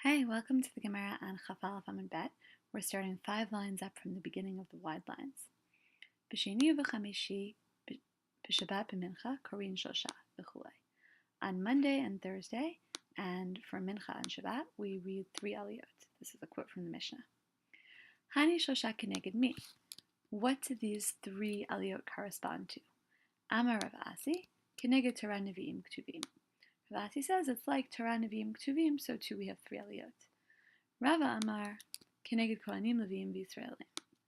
Hi, welcome to the Gemara on Chaf Aleph Amud Bet. We're starting 5 lines up from the beginning of the wide lines. B'sheni v'chamishi, b'shabbat b'mincha, korin shosha v'chulei. On Monday and Thursday, and for Mincha and Shabbat, we read 3 aliyot. This is a quote from the Mishnah. Hani shosha keneged mi. What do these 3 aliyot correspond to? Amar Rav Asi, keneged Torah Nevi'im Ktuvim. Rav Asi says it's like Torah Nevi'im Ktuvim, so too we have 3 aliyot. Rava Amar, Keneged Kohanim Leviim v'Yisraelim.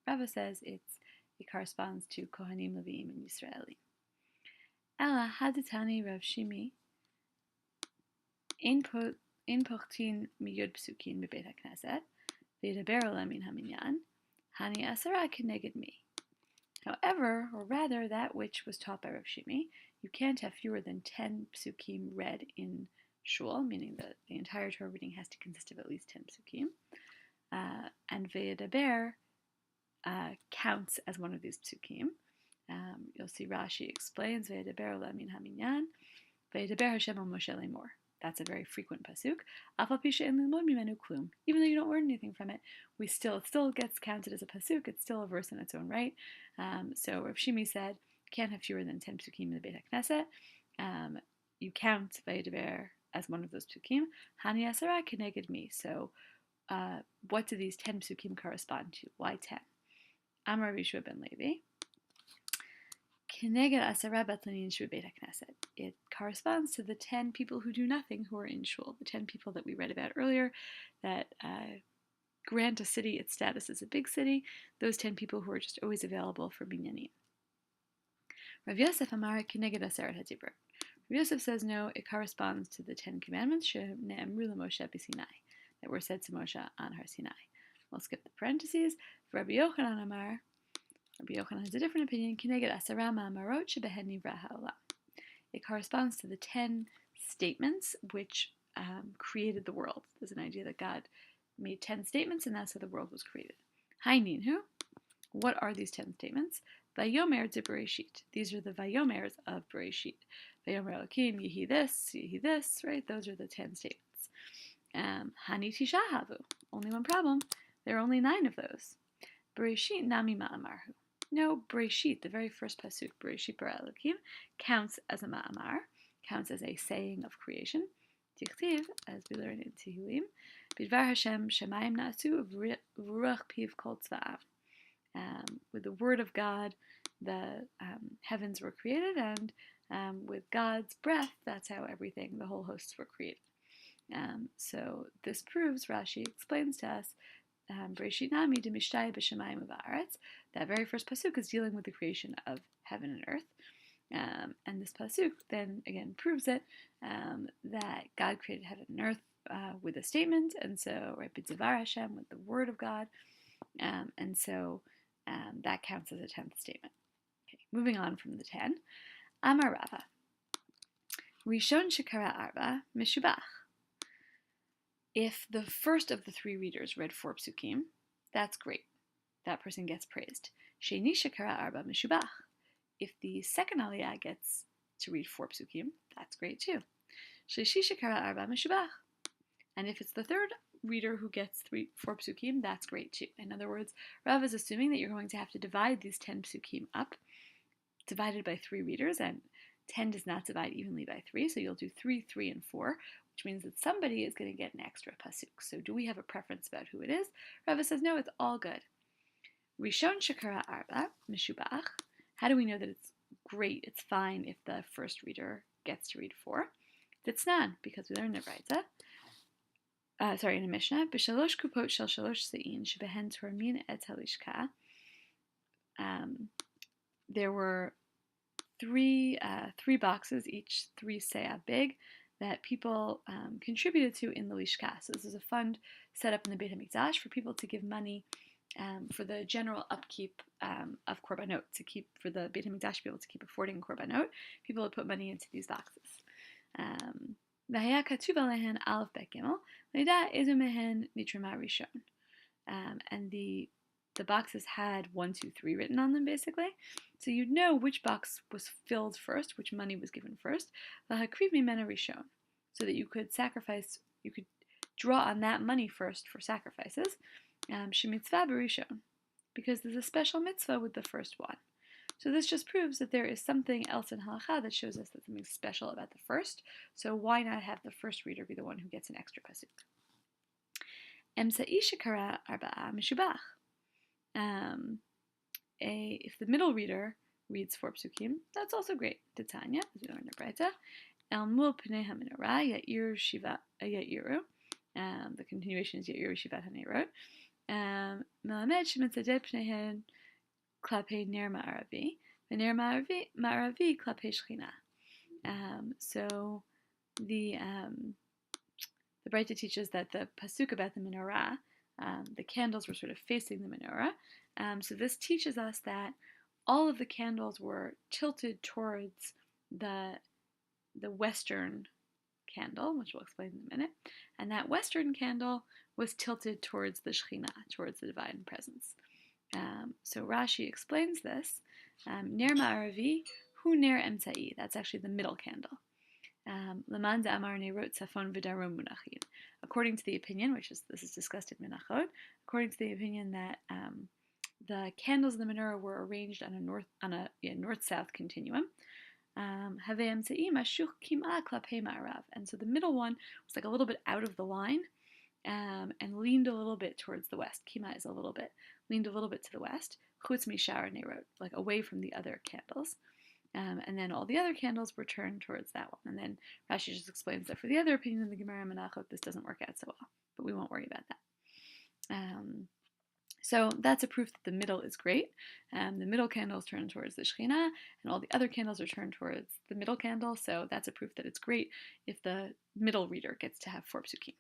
Rava says it corresponds to Kohanim Leviim and Yisraelim. Ela Haditani Rav Shimi, Ein Pochtin Miyud Psukin Bebeit HaKnesset, V'Yidaber Olam Min HaMinyan, Hani Asara Keneged Mi. However, or rather, that which was taught by Rav Shimi, you can't have fewer than 10 psukim read in shul, meaning that the entire Torah reading has to consist of at least 10 psukim. And Ve'edaber counts as one of these psukim. You'll see Rashi explains Ve'edaber Olam Min HaMinyan, Ve'edaber Hashem al Moshe Lemor. That's a very frequent pasuk. Even though you don't learn anything from it, it still gets counted as a pasuk. It's still a verse in its own right. So Rav Shimi said, can't have fewer than 10 psukim in the Beit HaKnesset. You count Vayedaber as one of those psukim. Hani asara keneged mi. So what do these 10 psukim correspond to? Why 10? Amar Yeshua ben Levi. Keneged asara batlanin shu Beit HaKnesset. It corresponds to the 10 people who do nothing who are in shul. The 10 people that we read about earlier that grant a city its status as a big city. Those 10 people who are just always available for binyanim. Rav Yosef Amar Keneged Aseret HaDibur. Rav Yosef says no, it corresponds to the 10 commandments she'ne'emru l'Moshe b'Sinai, that were said to Moshe on Har Sinai. We'll skip the parentheses. Rabbi Yochanan Amar, Rabbi Yochanan has a different opinion. Keneged Asara Ma'amarot shebehen nivra ha'olam. It corresponds to the 10 statements which created the world. There's an idea that God made 10 statements and that's how the world was created. Haininu. What are these 10 statements? Vayomer de Bereshit. These are the Vayomers of Bereshit. Vayomer Elokim, Yehi this, right? Those are the 10 statements. Hani Tisha Havu. Only one problem. There are only 9 of those. Bereshit Nami Ma'amarhu. No, Bereshit, the very first pasuk, Bereshit bara Elokim, counts as a Ma'amar, counts as a saying of creation. Tichtiv, as we learn in Tehillim, Bidvar Hashem Shemayim Na'asu V'ruach Piv Kol Tzva'av. With the word of God, the heavens were created, and with God's breath, that's how everything, the whole hosts were created. So this proves, Rashi explains to us, Bereshit Nami de Mishtay b'Shamayim u'Va'aretz. That very first pasuk is dealing with the creation of heaven and earth. And this pasuk then again proves it, that God created heaven and earth with a statement, and so right, b'Dvar Hashem, with the word of God, and so that counts as a 10th statement. Okay, moving on from the 10. Amar Rava. Rishon shekara arba mishubach. If the first of the 3 readers read 4 psukim, that's great. That person gets praised. Sheni shekara arba mishubach. If the second aliyah gets to read 4 psukim, that's great too. Shlishi shekara arba mishubach. And if it's the third reader who gets 4 psukim, that's great too. In other words, Rav is assuming that you're going to have to divide these 10 psukim up, divided by 3 readers, and 10 does not divide evenly by 3, so you'll do 3, 3, and 4, which means that somebody is going to get an extra pasuk. So do we have a preference about who it is? Rav says, no, it's all good. Rishon shekara arba mishubach. How do we know that it's great, it's fine if the first reader gets to read 4? Ditznan, because we learned it right. In a Mishnah, b'shalosh kupot shel shalosh se'in shebehen tormin et halishka. There were 3 boxes, each 3 seah big, that people contributed to in the lishka. So this is a fund set up in the Beit HaMikdash for people to give money for the general upkeep of korbanot, for the Beit HaMikdash to be able to keep affording korbanot. People would put money into these boxes. And the boxes had 1, 2, 3 written on them, basically. So you'd know which box was filled first, which money was given first. So that you could draw on that money first for sacrifices. Shemitzvah b'rishon, because there's a special mitzvah with the first one. So this just proves that there is something else in halacha that shows us that something special about the first. So why not have the first reader be the one who gets an extra pasuk? Emsa'i shekara arba'a mishubach. If the middle reader reads 4 psukim, that's also great. Titania, as we learned in Braita. El mul pnei haminara ya'ir shiva ya'iru. The continuation is ya'ir shivat hanerot. Melamed shemitzadeh pneihen klape ner ma'aravi, v'ner ma'aravi klape shechina. So the Braita teaches that the pasuk about the menorah, the candles were sort of facing the menorah. So this teaches us that all of the candles were tilted towards the western candle, which we'll explain in a minute, and that western candle was tilted towards the Shekhinah, towards the divine presence. So Rashi explains this. Ner ma'aravi hu ner emtzai. That's actually the middle candle. Leman da'amar neirot safon v'darom munachin. According to the opinion, this is discussed in Menachot, according to the opinion that the candles in the menorah were arranged on a north-south continuum. And so the middle one was like a little bit out of the line, and leaned a little bit towards the west. Kima is leaned a little bit to the west. Chutz mishar neirot, like away from the other candles. And then all the other candles were turned towards that one. And then Rashi just explains that for the other opinion in the Gemara Menachot, this doesn't work out so well. But we won't worry about that. So that's a proof that the middle is great. The middle candle is turned towards the Shekhinah, and all the other candles are turned towards the middle candle. So that's a proof that it's great if the middle reader gets to have 4 psukim.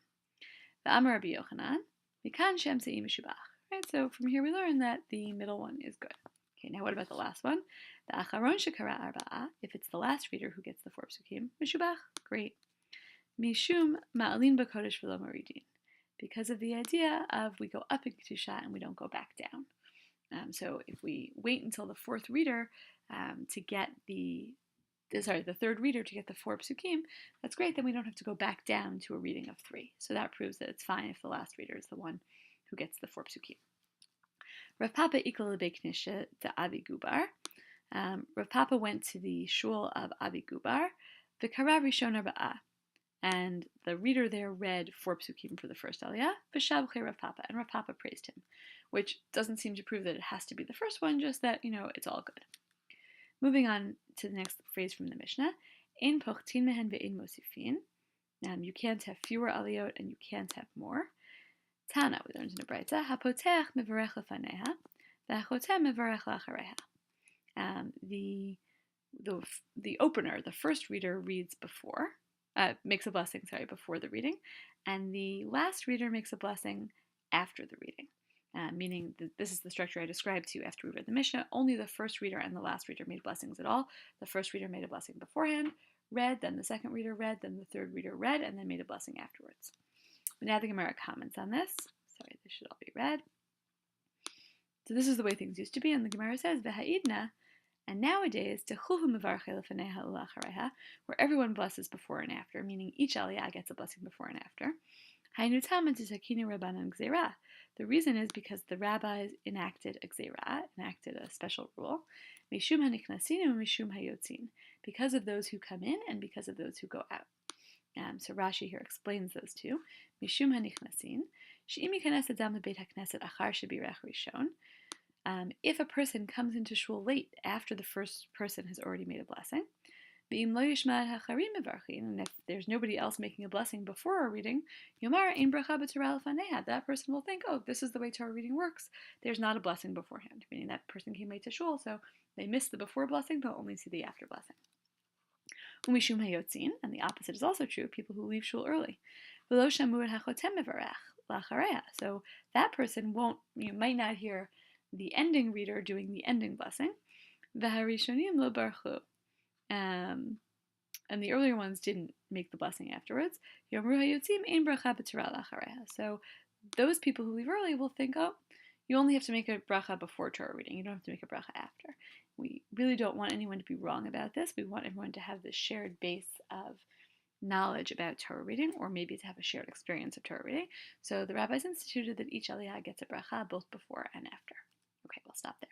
The Amar Rabbi Yochanan, Mikan Shem Se'i Mishubach. Right, so from here we learn that the middle one is good. Okay, now what about the last one? The Acharon Shekara Arba'a, if it's the last reader who gets the 4 psukim, Mishubach, great. Mishum Ma'alin B'Kodesh V'lo Maridin, because of the idea of we go up in Kedusha and we don't go back down. So if we wait until the 4th reader to get the third reader to get the 4 psukim, that's great, then we don't have to go back down to a reading of 3. So that proves that it's fine if the last reader is the one who gets the 4 psukim. Rav Papa ikal lebeknisha to Abi Gubar. Rav Papa went to the shul of Abi Gubar, v'kara rishon arba'a, and the reader there read 4 psukim for the first aliyah, v'shavche Rav Papa, and Rav Papa praised him, which doesn't seem to prove that it has to be the first one, just that, it's all good. Moving on to the next phrase from the Mishnah, ein pochtin mehen ve'ein mosifin. You can't have fewer aliyot and you can't have more. Tana, we learned in the Braita, hapotech mevarech lefaneha, v'hachotem mevarech lachareha. The opener, the first reader reads makes a blessing, before the reading, and the last reader makes a blessing after the reading. Meaning that this is the structure I described to you after we read the Mishnah. Only the first reader and the last reader made blessings at all. The first reader made a blessing beforehand, read, then the second reader read, then the third reader read, and then made a blessing afterwards. But now the Gemara comments on this. Sorry, this should all be read. So this is the way things used to be, and the Gemara says, V'ha'idna, and nowadays, where everyone blesses before and after, meaning each aliyah gets a blessing before and after. The reason is because the rabbis enacted a gzeira, enacted a special rule, mishum haniknasin and mishum hayotzin, because of those who come in and because of those who go out. So Rashi here explains those two. Mishum hanichnasin, she'im yikanes adam lebeit hakneset achar shebirech rishon. If a person comes into shul late after the first person has already made a blessing, and if there's nobody else making a blessing before our reading, that person will think, oh, this is the way Torah reading works. There's not a blessing beforehand, meaning that person came late to shul, so they missed the before blessing, they'll only see the after blessing. And the opposite is also true, people who leave shul early. So that person might not hear the ending reader doing the ending blessing. And the earlier ones didn't make the blessing afterwards. So those people who leave early will think, oh, you only have to make a bracha before Torah reading. You don't have to make a bracha after. We really don't want anyone to be wrong about this. We want everyone to have this shared base of knowledge about Torah reading, or maybe to have a shared experience of Torah reading. So the rabbis instituted that each aliyah gets a bracha both before and after. Okay, we'll stop there.